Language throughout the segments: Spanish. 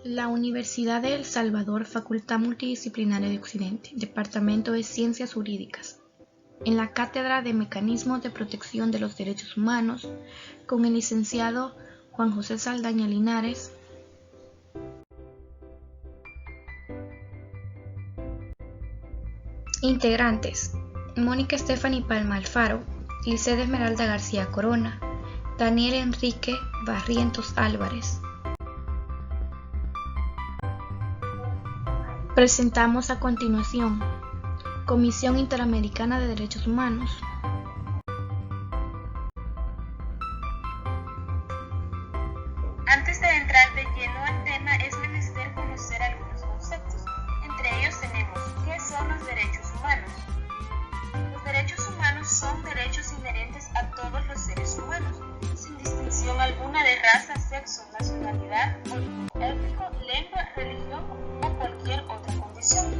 La Universidad de El Salvador, Facultad Multidisciplinaria de Occidente, Departamento de Ciencias Jurídicas. En la Cátedra de Mecanismos de Protección de los Derechos Humanos, con el licenciado Juan José Saldaña Linares. Integrantes: Mónica Stephanie Palma Alfaro, Liced Esmeralda García Corona, Daniel Enrique Barrientos Álvarez. Presentamos a continuación Comisión Interamericana de Derechos Humanos. Antes de entrar de lleno al tema, es menester conocer algunos conceptos. Entre ellos tenemos: ¿qué son los derechos humanos? Los derechos humanos son derechos inherentes a todos los seres humanos, sin distinción alguna de raza, sexo, nacionalidad, origen étnico, lengua, religión o cualquier otra condición.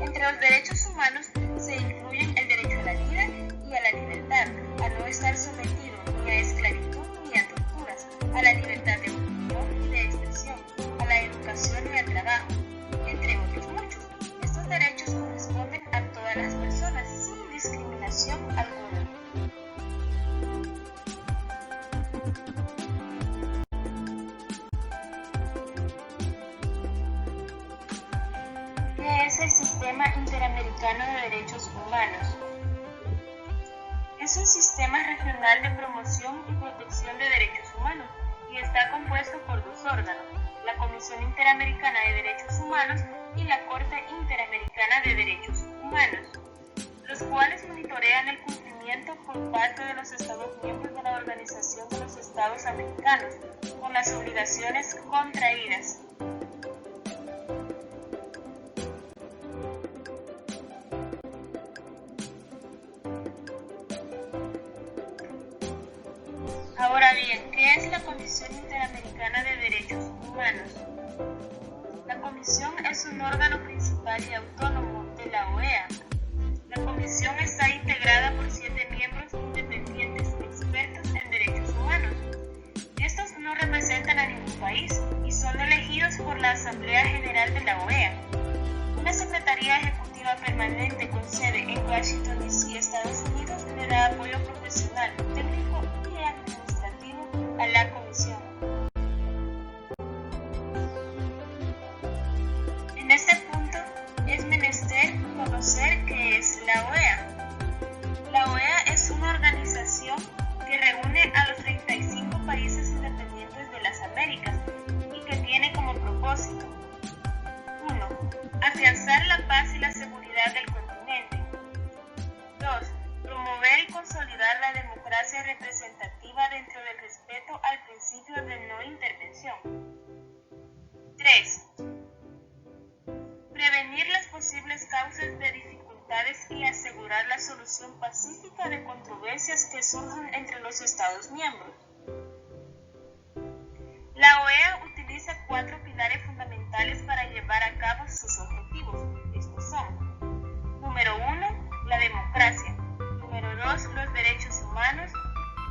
Entre los derechos humanos se incluyen el derecho a la vida y a la libertad, a no estar sometido ni a esclavitud ni a torturas, a la libertad de opinión y de expresión, a la educación y al trabajo, entre otros muchos. Estos derechos corresponden a todas las personas, sin discriminación alguna. ¿Qué es el Sistema Interamericano de Derechos Humanos? Es un sistema regional de promoción y protección de derechos humanos y está compuesto por dos órganos: la Comisión Interamericana de Derechos Humanos y la Corte Interamericana de Derechos Humanos, los cuales monitorean el cumplimiento por parte de los Estados miembros de la Organización de los Estados Americanos con las obligaciones contraídas. Ahora bien, ¿qué es la Comisión Interamericana de Derechos Humanos? La Comisión es un órgano principal y autónomo de la OEA. La Comisión está integrada por 7 miembros independientes, expertos en derechos humanos. Estos no representan a ningún país y son elegidos por la Asamblea General de la OEA. Una Secretaría Ejecutiva Permanente con sede en Washington, D.C., Estados Unidos, le da apoyo profesional, técnico y administrativo a la Comisión. En este punto es menester conocer qué es la OEA. La OEA es una organización que reúne a los 35 países independientes de las Américas y que tiene como propósito: 1. Afianzar la paz y la seguridad del continente. 2. Promover y consolidar la democracia representativa dentro del respeto al principio de no intervención. 3. Prevenir las posibles causas de dificultades y asegurar la solución pacífica de controversias que surjan entre los Estados miembros. La OEA utiliza 4 pilares fundamentales para llevar a cabo sus objetivos. Estos son: número 1, la democracia; número 2, los derechos humanos;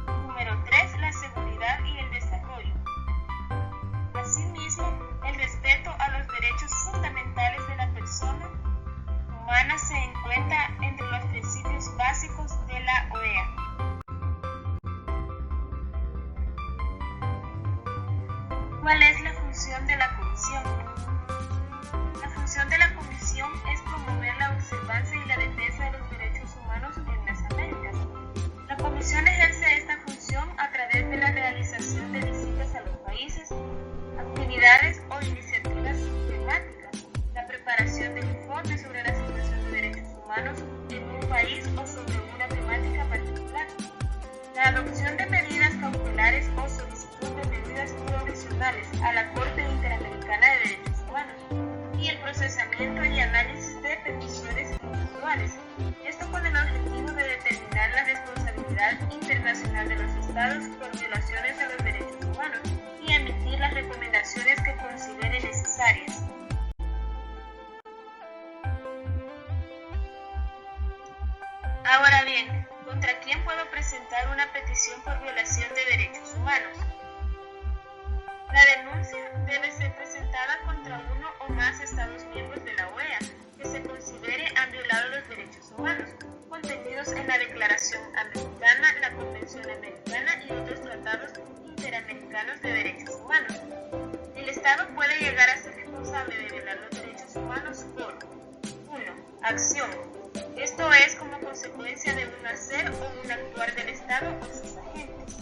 número 3, la seguridad y el desarrollo. Asimismo, el respeto a los derechos fundamentales de la persona humana se encuentra entre los principios básicos de la OEA. ¿Cuál es la función de la Comisión? La función de la Comisión es promover la observancia y la defensa de los derechos humanos en las Américas. La Comisión ejerce esta función a través de la realización de visitas a los países, actividades o iniciativas temáticas, la preparación de informes sobre la situación de derechos humanos en un país o sobre una temática particular, la adopción de medidas cautelares o solicitud de medidas provisionales a la Corte Interamericana de Derechos Humanos y el procesamiento y análisis de peticiones individuales, esto con el objetivo de determinar la responsabilidad internacional de los Estados por violaciones a los derechos humanos y emitir las recomendaciones que considere necesarias. Ahora bien, ¿contra quién puedo presentar una petición por violación de derechos humanos? La denuncia debe ser presentada con Convención Americana y otros tratados interamericanos de derechos humanos. El Estado puede llegar a ser responsable de violar los derechos humanos por 1. Acción. Esto es como consecuencia de un hacer o un actuar del Estado o sus agentes.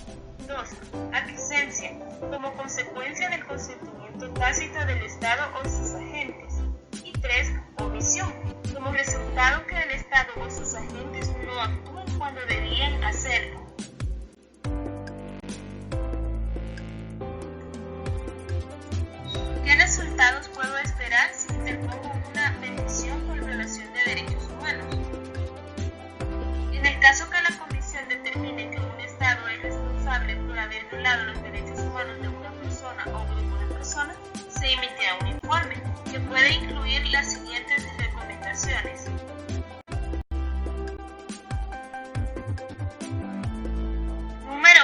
2. Aquiescencia, como consecuencia del consentimiento tácito del Estado o sus agentes. Y 3. Omisión, como resultado que el Estado o sus agentes no actúan cuando debían hacerlo. ¿Qué resultados puedo esperar si interpongo una petición por violación de derechos humanos? En el caso que la Comisión determine que un Estado es responsable por haber violado los derechos humanos de una persona o grupo de personas, se emitirá un informe que puede incluir las siguientes recomendaciones. Número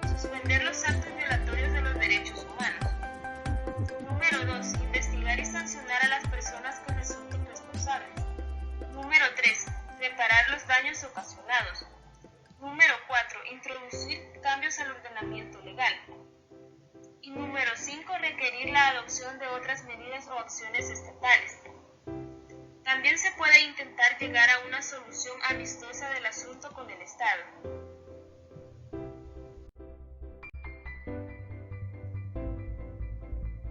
1. Suspender los actos violatorios de los derechos humanos. Número 2. Investigar y sancionar a las personas que resulten responsables. Número 3. Reparar los daños ocasionados. Número 4. Introducir cambios al ordenamiento legal. Y número 5. Requerir la adopción de otras medidas o acciones estatales. También se puede intentar llegar a una solución amistosa del asunto con el Estado.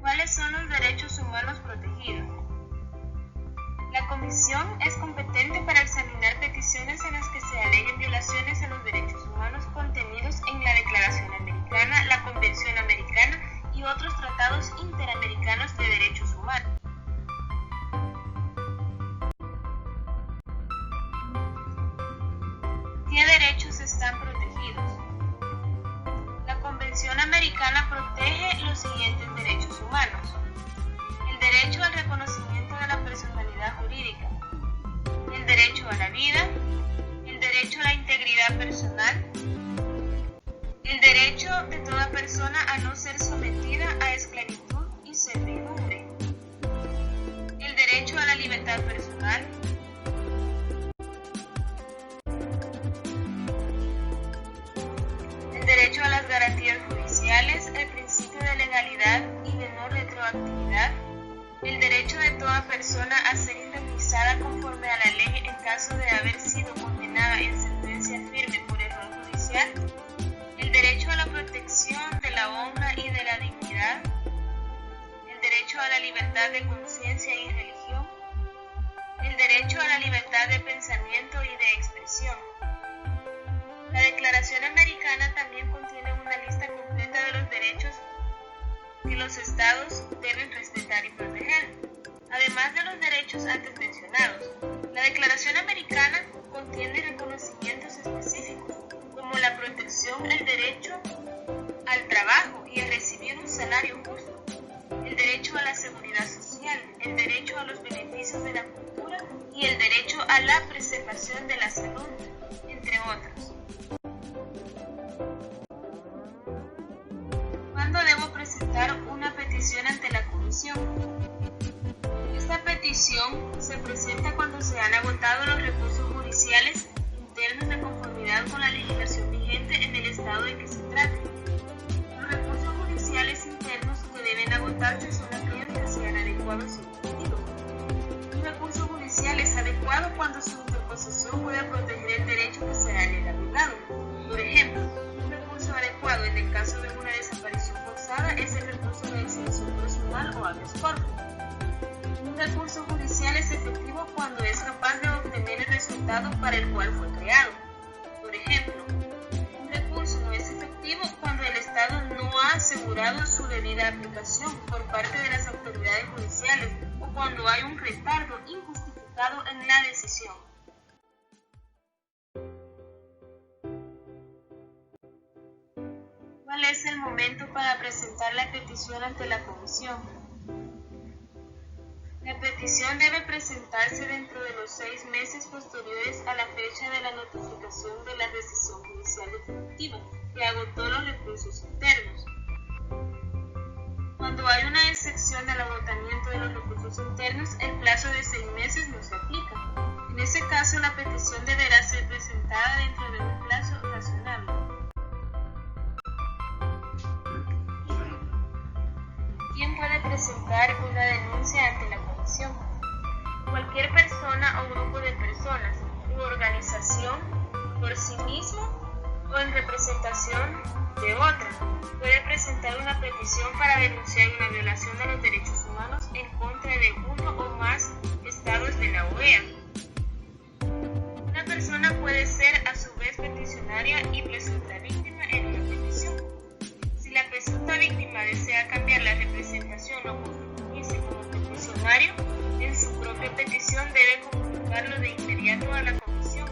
¿Cuáles son los derechos humanos protegidos? La Comisión es competente para examinar peticiones en las que se aleguen violaciones a los derechos humanos contenidos en la Declaración Americana, la Convención Americana y otros tratados interamericanos de derechos humanos. ¿Qué derechos están protegidos? La Convención Americana protege los siguientes derechos humanos: el derecho al reconocimiento de la personalidad jurídica, el derecho a la vida, el derecho a la integridad personal, el derecho de toda persona a no ser sometida a esclavitud y servidumbre, el derecho a la libertad personal, el derecho a las garantías judiciales, el principio de legalidad y de no retroactividad, el derecho de toda persona a ser indemnizada conforme a la ley en caso de haber sido condenada en sentencia firme por error judicial, el derecho a la protección de la honra y de la dignidad, el derecho a la libertad de conciencia y religión, el derecho a la libertad de pensamiento y de expresión. La Declaración Americana también contiene una lista completa de los derechos que los Estados deben respetar y proteger. Además de los derechos antes mencionados, la Declaración Americana contiene reconocimientos específicos, como la protección del derecho al trabajo y a recibir un salario justo, el derecho a la seguridad social, el derecho a los beneficios de la cultura y el derecho a la preservación de la salud, entre otros. ¿Cuándo debo presentar una petición ante la Comisión? Esta petición se presenta cuando se han agotado los recursos judiciales internos de conformidad con la legislación vigente en el estado de que se trate. Los recursos judiciales internos que deben agotarse son aquellos que sean adecuados a su objetivo. Un recurso judicial es adecuado cuando su interposición puede proteger el derecho que será legalizado. Por ejemplo, un recurso adecuado en el caso de una desaparición forzada es el recurso de exención personal o habeas corpus. Un recurso judicial es efectivo cuando es capaz de obtener el resultado para el cual fue creado. Por ejemplo, un recurso no es efectivo cuando el Estado no ha asegurado su debida aplicación por parte de las autoridades judiciales o cuando hay un retardo injustificado en la decisión. ¿Cuál es el momento para presentar la petición ante la Comisión? La petición debe presentarse dentro de los 6 meses posteriores a la fecha de la notificación de la decisión judicial definitiva que agotó los recursos internos. Cuando hay una excepción al agotamiento de los recursos internos, el plazo de 6 meses no se aplica. En ese caso, la petición deberá ser presentada dentro de un plazo razonable. presentar una denuncia ante la comisión. Cualquier persona o grupo de personas u organización por sí mismo o en representación de otra puede presentar una petición para denunciar una violación de los derechos humanos en contra de uno o más estados de la OEA. Una persona puede ser a su vez peticionaria y presunta víctima en una petición. Si la presunta víctima desea cambiar la representación o constituirse como peticionario, en su propia petición debe comunicarlo de inmediato a la comisión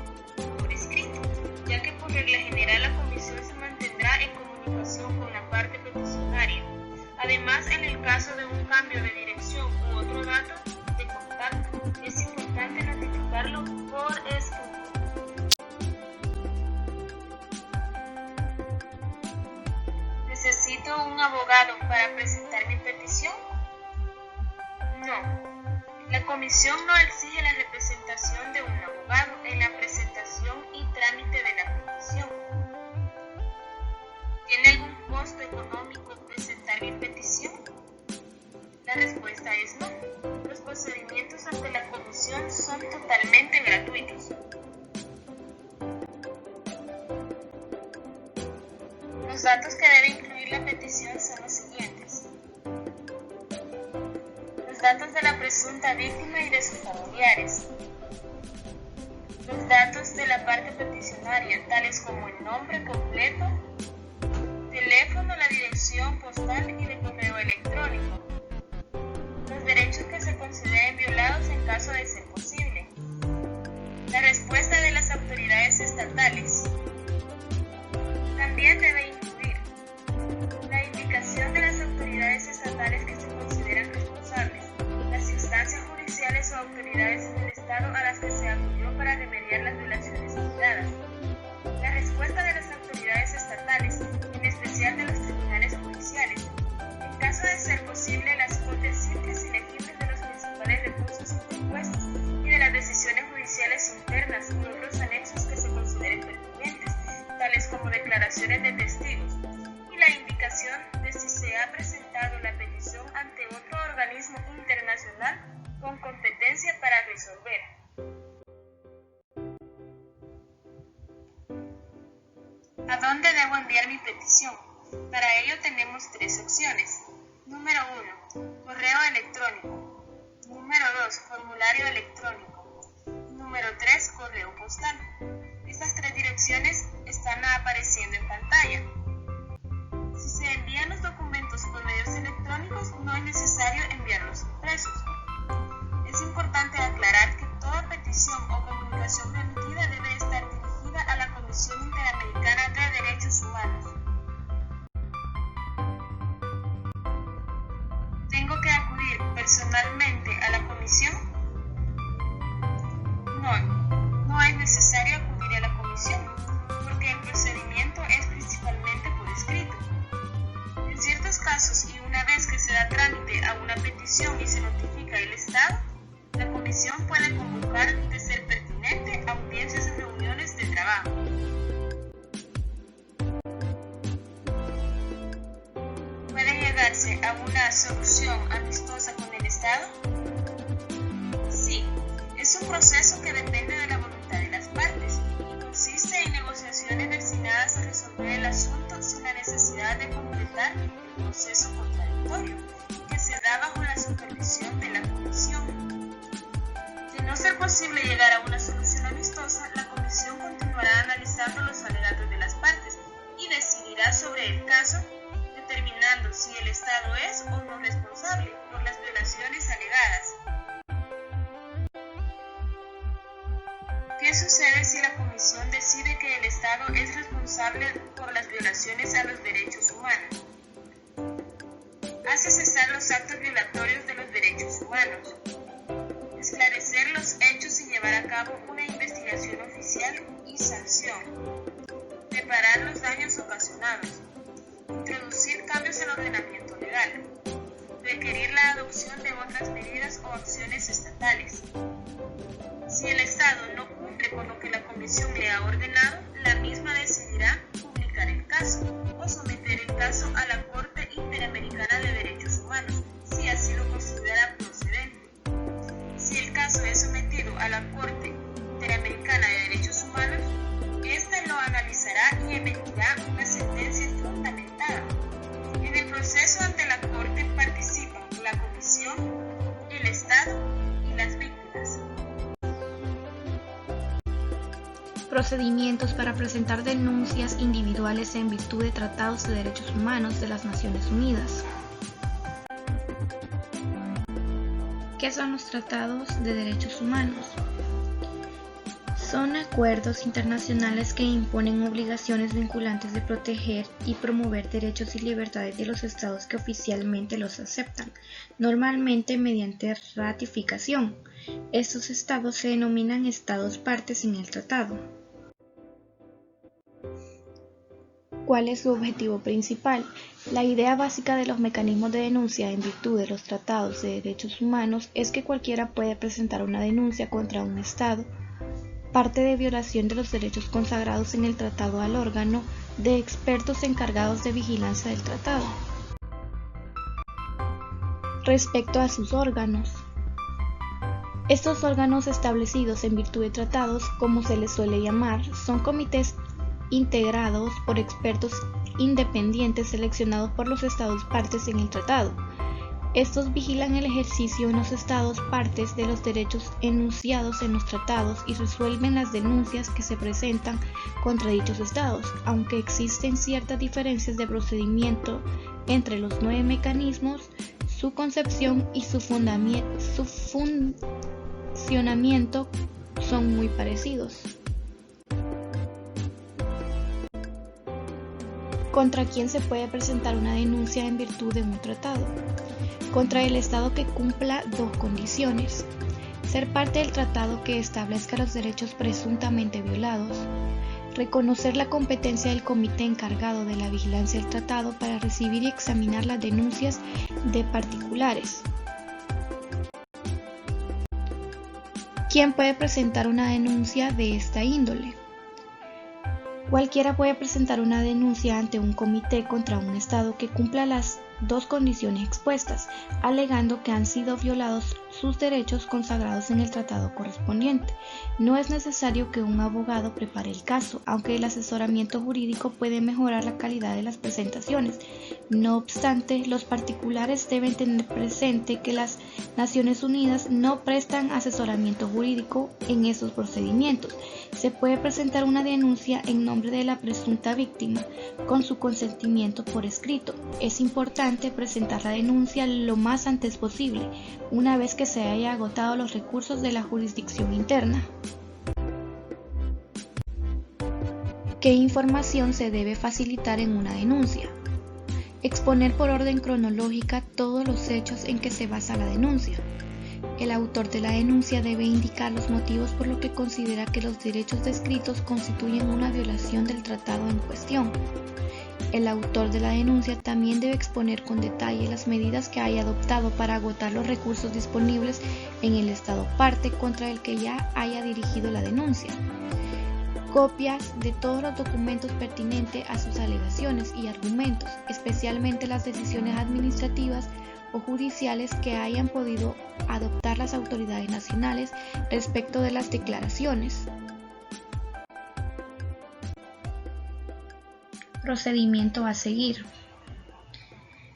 por escrito, ya que por regla general la comisión se mantendrá en comunicación con la parte peticionaria. Además, en el caso de un cambio de dirección u otro dato de contacto, es importante notificarlo por escrito. ¿Necesito un abogado para presentar mi petición? No. La comisión no exige la representación de un abogado en la presentación y trámite de la petición. ¿Tiene algún costo económico presentar mi petición? La respuesta es no. Los procedimientos ante la comisión son totalmente gratuitos. Los datos que debe incluir la petición son los siguientes: los datos de la presunta víctima y de sus familiares, los datos de la parte peticionaria, tales como el nombre completo, teléfono, la dirección postal y de correo electrónico, los derechos que se consideren violados en caso de ser posible, la respuesta de las autoridades estatales. También debe incluir la indicación de las autoridades estatales que se consideran responsables, las instancias judiciales o autoridades en el Estado a las que se acudió para remediar las violaciones citadas, la respuesta de las autoridades estatales, en especial de los tribunales judiciales, en caso de ser posible las cortes circas elegibles de los principales recursos interpuestos y de las decisiones judiciales internas y otros anexos que se consideren pertinentes, tales como declaraciones de testigos, y la indicación de si se ha presentado la petición ante otro organismo internacional con competencia para resolver. ¿A dónde debo enviar mi petición? Para ello tenemos tres opciones. Número 1, correo electrónico. Número 2, formulario electrónico. Número 3, correo postal. Estas tres direcciones están apareciendo en pantalla. Si se envían los documentos por medios electrónicos, no es necesario enviarlos impresos. Es importante aclarar que toda petición o comunicación remitida debe estar dirigida a la Comisión Interamericana de Derechos Humanos. ¿Tengo que acudir personalmente a la comisión? No es necesario acudir a la comisión, porque el procedimiento es principalmente por escrito. En ciertos casos, y una vez que se da trámite a una petición y se notifica el Estado, la comisión puede convocar, de ser pertinente, audiencias y reuniones de trabajo. ¿Puede llegarse a una solución amistosa con el Estado? Sí, es un proceso que depende de la voluntad de las partes y consiste en negociaciones destinadas a resolver el asunto sin la necesidad de completar el proceso contradictorio, que se da bajo la supervisión de la comisión. De no ser posible llegar a una solución amistosa, la comisión continuará analizando los alegatos de las partes y decidirá sobre el caso, determinando si el Estado es o no responsable por las violaciones alegadas. ¿Qué sucede si la comisión decide que el Estado es responsable por las violaciones a los derechos humanos? Hace cesar los actos violatorios de los derechos humanos, esclarecer los hechos y llevar a cabo una investigación oficial y sanción, reparar los daños ocasionados, introducir cambios en el ordenamiento legal, requerir la adopción de otras medidas o acciones estatales. Si el Estado no cumple con lo que la Comisión le ha ordenado, la misma decidirá publicar el caso o someter el caso a la Corte Interamericana de Derechos Humanos, si así considerada procedente. Si el caso es sometido a la Corte Interamericana de Derechos Humanos, ésta lo analizará y emitirá una sentencia fundamentada. En el proceso ante la Corte participan la Comisión, el Estado y las víctimas. Procedimientos para presentar denuncias individuales en virtud de tratados de derechos humanos de las Naciones Unidas. ¿Qué son los tratados de derechos humanos? Son acuerdos internacionales que imponen obligaciones vinculantes de proteger y promover derechos y libertades de los estados que oficialmente los aceptan, normalmente mediante ratificación. Estos estados se denominan estados partes en el tratado. ¿Cuál es su objetivo principal? La idea básica de los mecanismos de denuncia en virtud de los tratados de derechos humanos es que cualquiera puede presentar una denuncia contra un estado parte de violación de los derechos consagrados en el tratado al órgano de expertos encargados de vigilancia del tratado. Respecto a sus órganos, estos órganos establecidos en virtud de tratados, como se les suele llamar, son comités integrados por expertos independientes seleccionados por los estados partes en el tratado. Estos vigilan el ejercicio en los estados partes de los derechos enunciados en los tratados y resuelven las denuncias que se presentan contra dichos estados, aunque existen ciertas diferencias de procedimiento entre los 9 mecanismos, su concepción y su funcionamiento son muy parecidos. ¿Contra quién se puede presentar una denuncia en virtud de un tratado? Contra el Estado que cumpla 2 condiciones: ser parte del tratado que establezca los derechos presuntamente violados, reconocer la competencia del comité encargado de la vigilancia del tratado para recibir y examinar las denuncias de particulares. ¿Quién puede presentar una denuncia de esta índole? Cualquiera puede presentar una denuncia ante un comité contra un Estado que cumpla las 2 condiciones expuestas, alegando que han sido violados sus derechos consagrados en el tratado correspondiente. No es necesario que un abogado prepare el caso, aunque el asesoramiento jurídico puede mejorar la calidad de las presentaciones. No obstante, los particulares deben tener presente que las Naciones Unidas no prestan asesoramiento jurídico en esos procedimientos. Se puede presentar una denuncia en nombre de la presunta víctima con su consentimiento por escrito. Es importante presentar la denuncia lo más antes posible, una vez que se haya agotado los recursos de la jurisdicción interna. ¿Qué información se debe facilitar en una denuncia? Exponer por orden cronológica todos los hechos en que se basa la denuncia. El autor de la denuncia debe indicar los motivos por los que considera que los derechos descritos constituyen una violación del tratado en cuestión. El autor de la denuncia también debe exponer con detalle las medidas que haya adoptado para agotar los recursos disponibles en el estado parte contra el que ya haya dirigido la denuncia. Copias de todos los documentos pertinentes a sus alegaciones y argumentos, especialmente las decisiones administrativas o judiciales que hayan podido adoptar las autoridades nacionales respecto de las declaraciones. Procedimiento a seguir.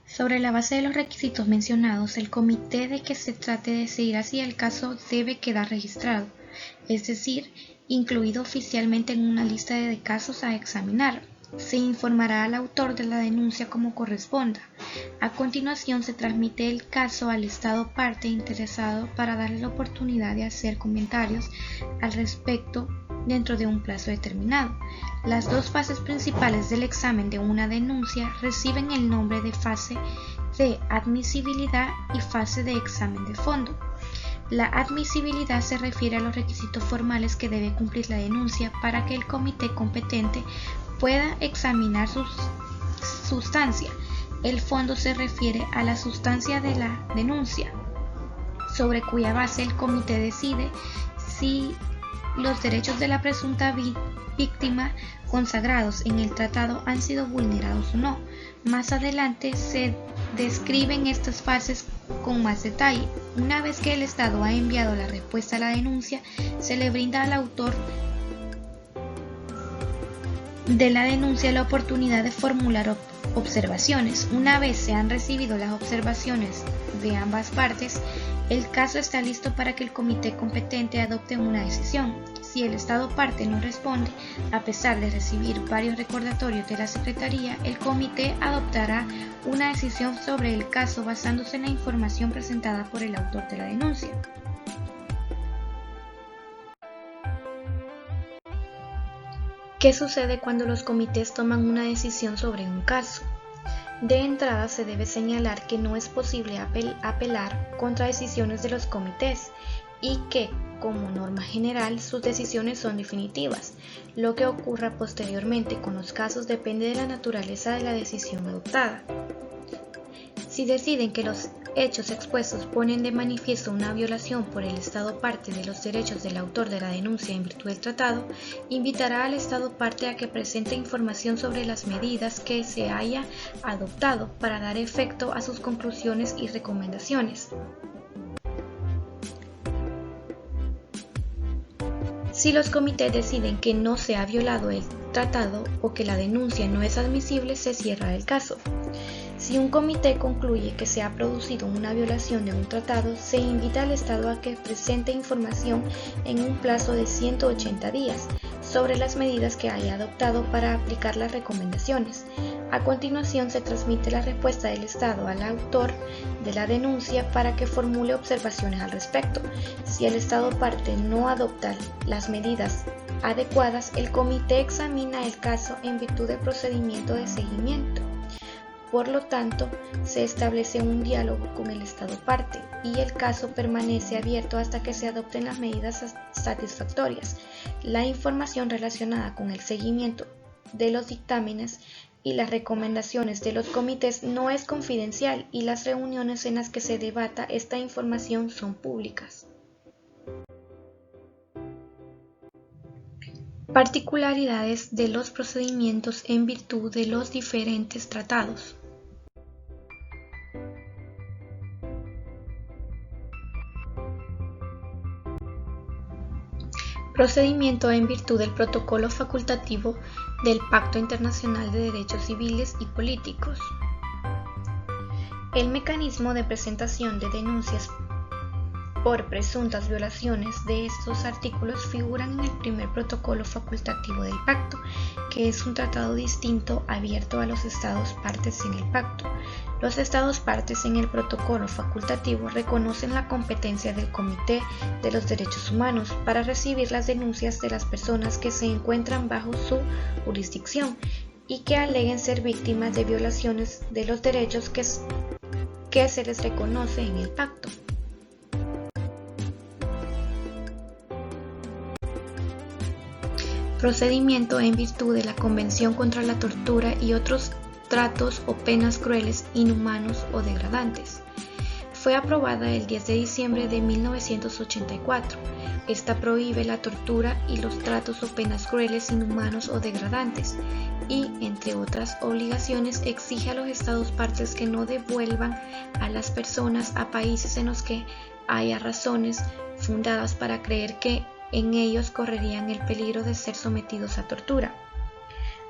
Sobre la base de los requisitos mencionados, el comité de que se trate decidirá si el caso debe quedar registrado, es decir, incluido oficialmente en una lista de casos a examinar. Se informará al autor de la denuncia como corresponda. A continuación se transmite el caso al Estado parte interesado para darle la oportunidad de hacer comentarios al respecto dentro de un plazo determinado. Las 2 fases principales del examen de una denuncia reciben el nombre de fase de admisibilidad y fase de examen de fondo. La admisibilidad se refiere a los requisitos formales que debe cumplir la denuncia para que el comité competente pueda examinar su sustancia. El fondo se refiere a la sustancia de la denuncia, sobre cuya base el comité decide si los derechos de la presunta víctima consagrados en el tratado han sido vulnerados o no. Más adelante se describen estas fases con más detalle. Una vez que el Estado ha enviado la respuesta a la denuncia, se le brinda al autor de la denuncia la oportunidad de formular observaciones. Una vez se han recibido las observaciones de ambas partes, el caso está listo para que el comité competente adopte una decisión. Si el Estado parte no responde, a pesar de recibir varios recordatorios de la Secretaría, el comité adoptará una decisión sobre el caso basándose en la información presentada por el autor de la denuncia. ¿Qué sucede cuando los comités toman una decisión sobre un caso? De entrada se debe señalar que no es posible apelar contra decisiones de los comités y que, como norma general, sus decisiones son definitivas. Lo que ocurra posteriormente con los casos depende de la naturaleza de la decisión adoptada. Si deciden que los hechos expuestos ponen de manifiesto una violación por el Estado parte de los derechos del autor de la denuncia en virtud del tratado, invitará al Estado parte a que presente información sobre las medidas que se haya adoptado para dar efecto a sus conclusiones y recomendaciones. Si los comités deciden que no se ha violado el tratado o que la denuncia no es admisible, se cierra el caso. Si un comité concluye que se ha producido una violación de un tratado, se invita al Estado a que presente información en un plazo de 180 días sobre las medidas que haya adoptado para aplicar las recomendaciones. A continuación, se transmite la respuesta del Estado al autor de la denuncia para que formule observaciones al respecto. Si el Estado parte no adopta las medidas adecuadas, el comité examina el caso en virtud del procedimiento de seguimiento. Por lo tanto, se establece un diálogo con el Estado parte y el caso permanece abierto hasta que se adopten las medidas satisfactorias. La información relacionada con el seguimiento de los dictámenes y las recomendaciones de los comités no es confidencial y las reuniones en las que se debata esta información son públicas. Particularidades de los procedimientos en virtud de los diferentes tratados. Procedimiento en virtud del protocolo facultativo del Pacto Internacional de Derechos Civiles y Políticos. El mecanismo de presentación de denuncias por presuntas violaciones de estos artículos figuran en el primer protocolo facultativo del pacto, que es un tratado distinto abierto a los Estados partes en el pacto. Los Estados partes en el protocolo facultativo reconocen la competencia del Comité de los Derechos Humanos para recibir las denuncias de las personas que se encuentran bajo su jurisdicción y que aleguen ser víctimas de violaciones de los derechos que se les reconoce en el pacto. Procedimiento en virtud de la Convención contra la Tortura y otros tratos o penas crueles, inhumanos o degradantes. Fue aprobada el 10 de diciembre de 1984. Esta prohíbe la tortura y los tratos o penas crueles, inhumanos o degradantes y, entre otras obligaciones, exige a los Estados partes que no devuelvan a las personas a países en los que haya razones fundadas para creer que en ellos correrían el peligro de ser sometidos a tortura.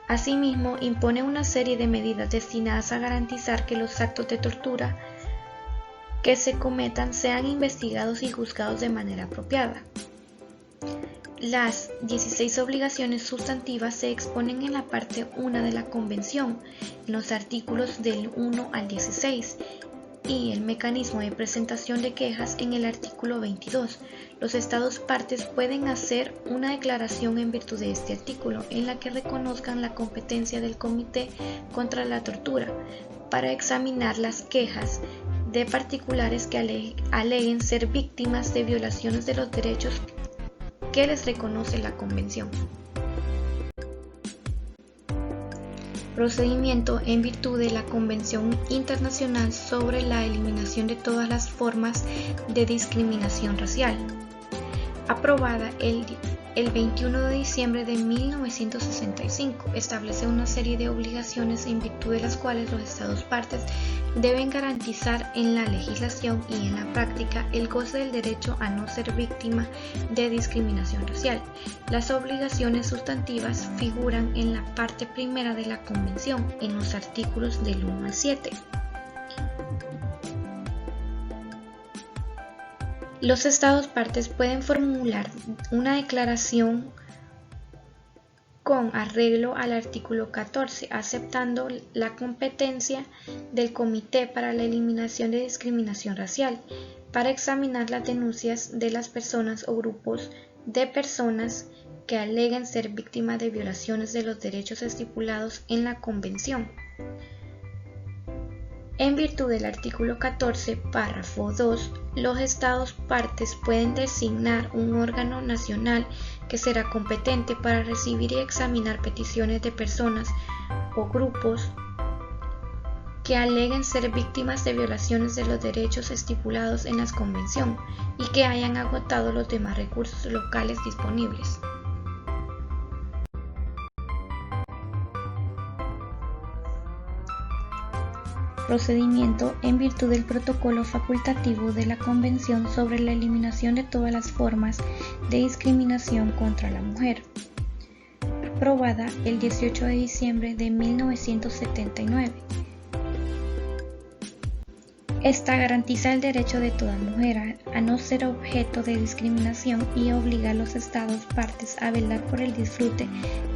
Asimismo, impone una serie de medidas destinadas a garantizar que los actos de tortura que se cometan sean investigados y juzgados de manera apropiada. Las 16 obligaciones sustantivas se exponen en la parte 1 de la Convención, en los artículos del 1 al 16, y el mecanismo de presentación de quejas en el artículo 22. Los Estados partes pueden hacer una declaración en virtud de este artículo en la que reconozcan la competencia del Comité contra la Tortura para examinar las quejas de particulares que aleguen ser víctimas de violaciones de los derechos que les reconoce la Convención. Procedimiento en virtud de la Convención Internacional sobre la Eliminación de todas las formas de discriminación racial. aprobada el 21 de diciembre de 1965, establece una serie de obligaciones en virtud de las cuales los Estados partes deben garantizar en la legislación y en la práctica el goce del derecho a no ser víctima de discriminación racial. Las obligaciones sustantivas figuran en la parte primera de la Convención, en los artículos del 1 al 7. Los Estados partes pueden formular una declaración con arreglo al artículo 14, aceptando la competencia del Comité para la Eliminación de Discriminación Racial para examinar las denuncias de las personas o grupos de personas que aleguen ser víctimas de violaciones de los derechos estipulados en la Convención. En virtud del artículo 14, párrafo 2, los Estados partes pueden designar un órgano nacional que será competente para recibir y examinar peticiones de personas o grupos que aleguen ser víctimas de violaciones de los derechos estipulados en la Convención y que hayan agotado los demás recursos locales disponibles. Procedimiento en virtud del protocolo facultativo de la Convención sobre la eliminación de todas las formas de discriminación contra la mujer, aprobada el 18 de diciembre de 1979. Esta garantiza el derecho de toda mujer a no ser objeto de discriminación y obliga a los Estados partes a velar por el disfrute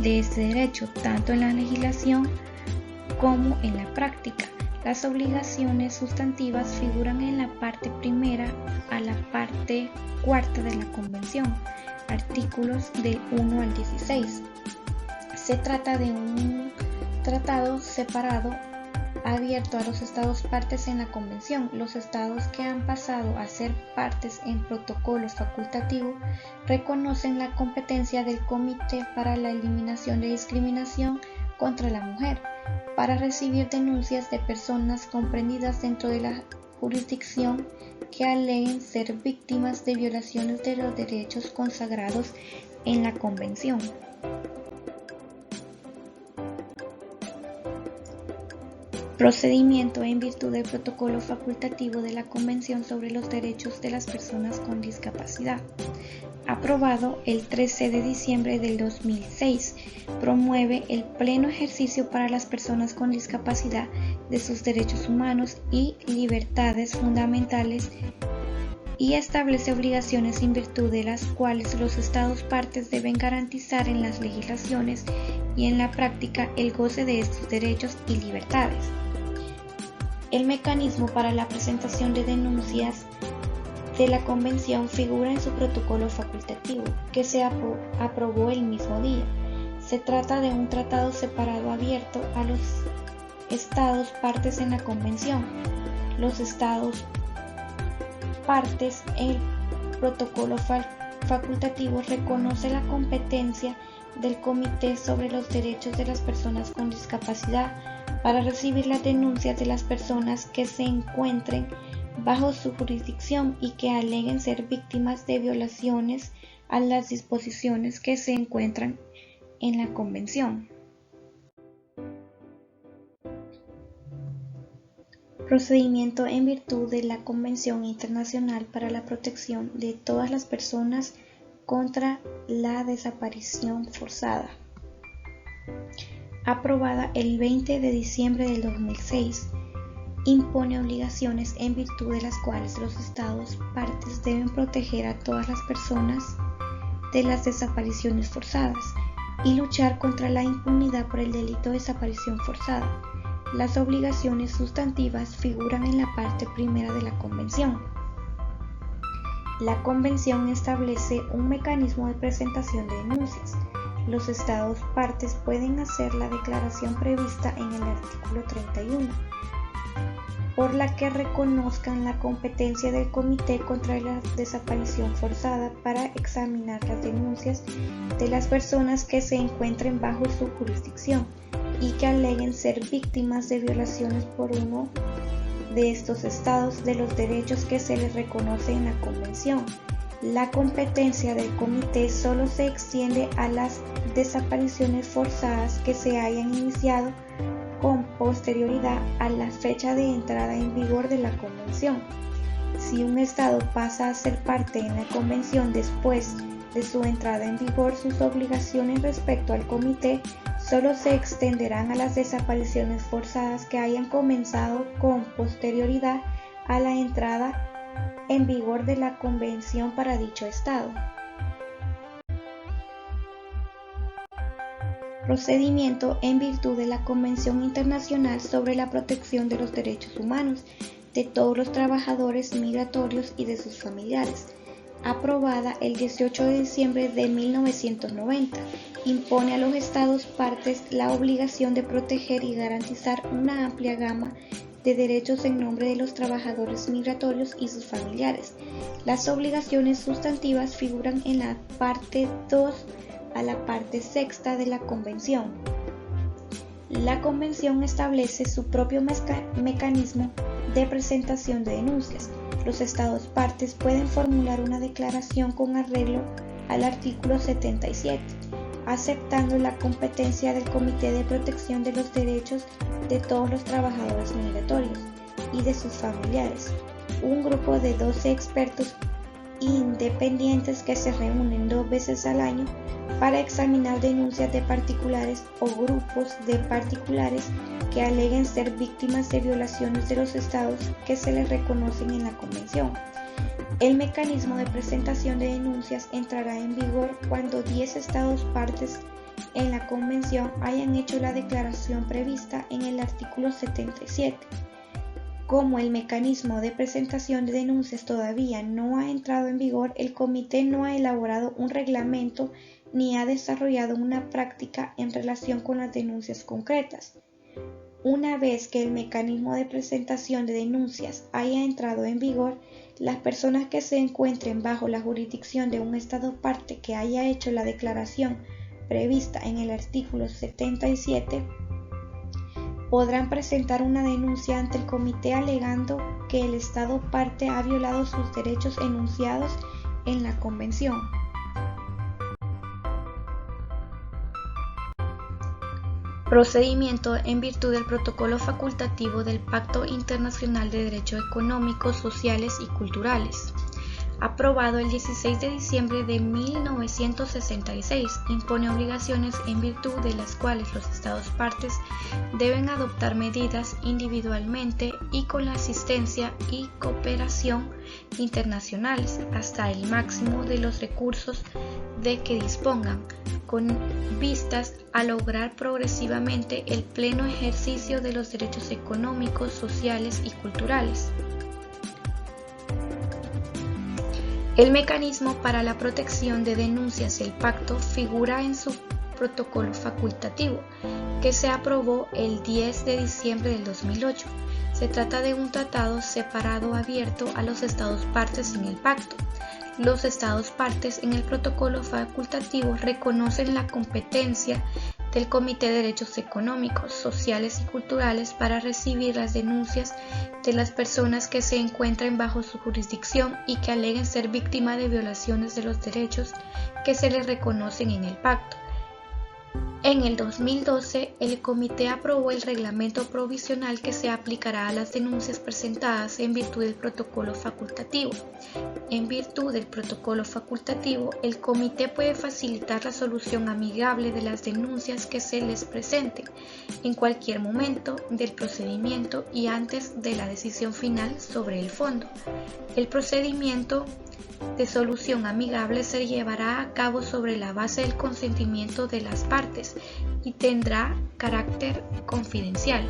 de este derecho, tanto en la legislación como en la práctica. Las obligaciones sustantivas figuran en la parte primera a la parte cuarta de la Convención, artículos del 1 al 16. Se trata de un tratado separado abierto a los Estados partes en la Convención. Los Estados que han pasado a ser partes en protocolo facultativo reconocen la competencia del Comité para la Eliminación de Discriminación contra la Mujer para recibir denuncias de personas comprendidas dentro de la jurisdicción que aleguen ser víctimas de violaciones de los derechos consagrados en la Convención. Procedimiento en virtud del protocolo facultativo de la Convención sobre los Derechos de las Personas con Discapacidad, aprobado el 13 de diciembre del 2006, promueve el pleno ejercicio para las personas con discapacidad de sus derechos humanos y libertades fundamentales y establece obligaciones en virtud de las cuales los Estados partes deben garantizar en las legislaciones y en la práctica el goce de estos derechos y libertades. El mecanismo para la presentación de denuncias de la Convención figura en su protocolo facultativo, que se aprobó el mismo día. Se trata de un tratado separado abierto a los Estados partes en la Convención. Los Estados partes en el protocolo facultativo reconoce la competencia del Comité sobre los Derechos de las Personas con Discapacidad para recibir las denuncias de las personas que se encuentren bajo su jurisdicción y que aleguen ser víctimas de violaciones a las disposiciones que se encuentran en la Convención. Procedimiento en virtud de la Convención Internacional para la Protección de todas las personas contra la desaparición forzada, aprobada el 20 de diciembre del 2006, impone obligaciones en virtud de las cuales los Estados partes deben proteger a todas las personas de las desapariciones forzadas y luchar contra la impunidad por el delito de desaparición forzada. Las obligaciones sustantivas figuran en la parte primera de la Convención. La Convención establece un mecanismo de presentación de denuncias. Los Estados partes pueden hacer la declaración prevista en el artículo 31, por la que reconozcan la competencia del Comité contra la Desaparición Forzada para examinar las denuncias de las personas que se encuentren bajo su jurisdicción y que aleguen ser víctimas de violaciones por uno de estos estados de los derechos que se les reconoce en la Convención. La competencia del comité solo se extiende a las desapariciones forzadas que se hayan iniciado con posterioridad a la fecha de entrada en vigor de la Convención. Si un Estado pasa a ser parte en la Convención después de su entrada en vigor, sus obligaciones respecto al comité solo se extenderán a las desapariciones forzadas que hayan comenzado con posterioridad a la entrada en vigor de la Convención para dicho Estado. Procedimiento en virtud de la Convención Internacional sobre la Protección de los Derechos Humanos de todos los trabajadores migratorios y de sus familiares, aprobada el 18 de diciembre de 1990, impone a los Estados partes la obligación de proteger y garantizar una amplia gama de derechos en nombre de los trabajadores migratorios y sus familiares. Las obligaciones sustantivas figuran en la parte 2 a la parte 6 de la Convención. La Convención establece su propio mecanismo de presentación de denuncias. Los Estados partes pueden formular una declaración con arreglo al artículo 77, aceptando la competencia del Comité de Protección de los Derechos de todos los trabajadores migratorios y de sus familiares, un grupo de 12 expertos independientes que se reúnen 2 veces al año para examinar denuncias de particulares o grupos de particulares que aleguen ser víctimas de violaciones de los estados que se les reconocen en la Convención. El mecanismo de presentación de denuncias entrará en vigor cuando 10 estados partes en la Convención hayan hecho la declaración prevista en el artículo 77. Como el mecanismo de presentación de denuncias todavía no ha entrado en vigor, el comité no ha elaborado un reglamento ni ha desarrollado una práctica en relación con las denuncias concretas. Una vez que el mecanismo de presentación de denuncias haya entrado en vigor, las personas que se encuentren bajo la jurisdicción de un Estado parte que haya hecho la declaración prevista en el artículo 77 podrán presentar una denuncia ante el comité alegando que el Estado parte ha violado sus derechos enunciados en la Convención. Procedimiento en virtud del protocolo facultativo del Pacto Internacional de Derechos Económicos, Sociales y Culturales, aprobado el 16 de diciembre de 1966, impone obligaciones en virtud de las cuales los Estados partes deben adoptar medidas individualmente y con la asistencia y cooperación internacionales hasta el máximo de los recursos de que dispongan, con vistas a lograr progresivamente el pleno ejercicio de los derechos económicos, sociales y culturales. El mecanismo para la protección de denuncias del pacto figura en su protocolo facultativo, que se aprobó el 10 de diciembre del 2008. Se trata de un tratado separado abierto a los Estados partes en el pacto. Los Estados partes en el protocolo facultativo reconocen la competencia del Comité de Derechos Económicos, Sociales y Culturales para recibir las denuncias de las personas que se encuentren bajo su jurisdicción y que aleguen ser víctimas de violaciones de los derechos que se les reconocen en el pacto. En el 2012, el Comité aprobó el reglamento provisional que se aplicará a las denuncias presentadas en virtud del protocolo facultativo. En virtud del protocolo facultativo, el Comité puede facilitar la solución amigable de las denuncias que se les presenten en cualquier momento del procedimiento y antes de la decisión final sobre el fondo. El procedimiento de solución amigable se llevará a cabo sobre la base del consentimiento de las partes y tendrá carácter confidencial.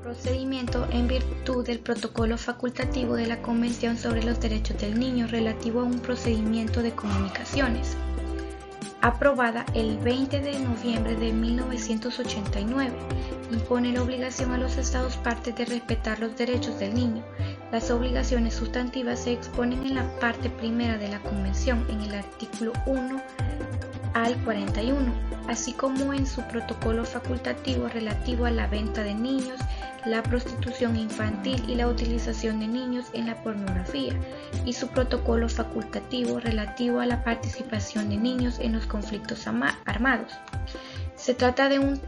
Procedimiento en virtud del protocolo facultativo de la Convención sobre los Derechos del Niño relativo a un procedimiento de comunicaciones, aprobada el 20 de noviembre de 1989, impone la obligación a los Estados partes de respetar los derechos del niño. Las obligaciones sustantivas se exponen en la parte primera de la Convención, en el artículo 1 al 41, así como en su protocolo facultativo relativo a la venta de niños, la prostitución infantil y la utilización de niños en la pornografía, y su protocolo facultativo relativo a la participación de niños en los conflictos armados. Se trata de un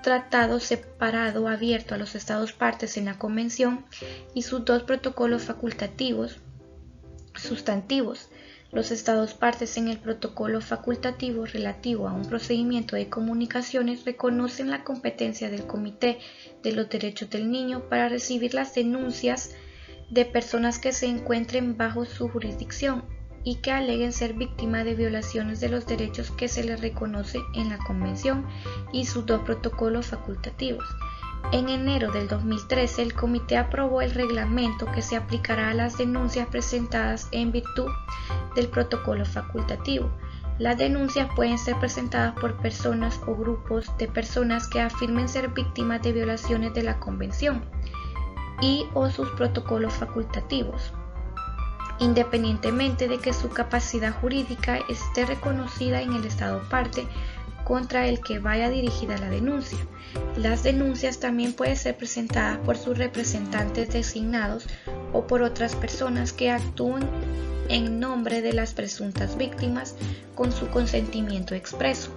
tratado separado abierto a los Estados partes en la Convención y sus dos protocolos facultativos sustantivos. Los Estados partes en el protocolo facultativo relativo a un procedimiento de comunicaciones reconocen la competencia del Comité de los Derechos del Niño para recibir las denuncias de personas que se encuentren bajo su jurisdicción y que aleguen ser víctimas de violaciones de los derechos que se les reconoce en la Convención y sus dos protocolos facultativos. En enero del 2013, el Comité aprobó el reglamento que se aplicará a las denuncias presentadas en virtud del protocolo facultativo. Las denuncias pueden ser presentadas por personas o grupos de personas que afirmen ser víctimas de violaciones de la Convención y o sus protocolos facultativos, independientemente de que su capacidad jurídica esté reconocida en el Estado parte contra el que vaya dirigida la denuncia. Las denuncias también pueden ser presentadas por sus representantes designados o por otras personas que actúen en nombre de las presuntas víctimas con su consentimiento expreso.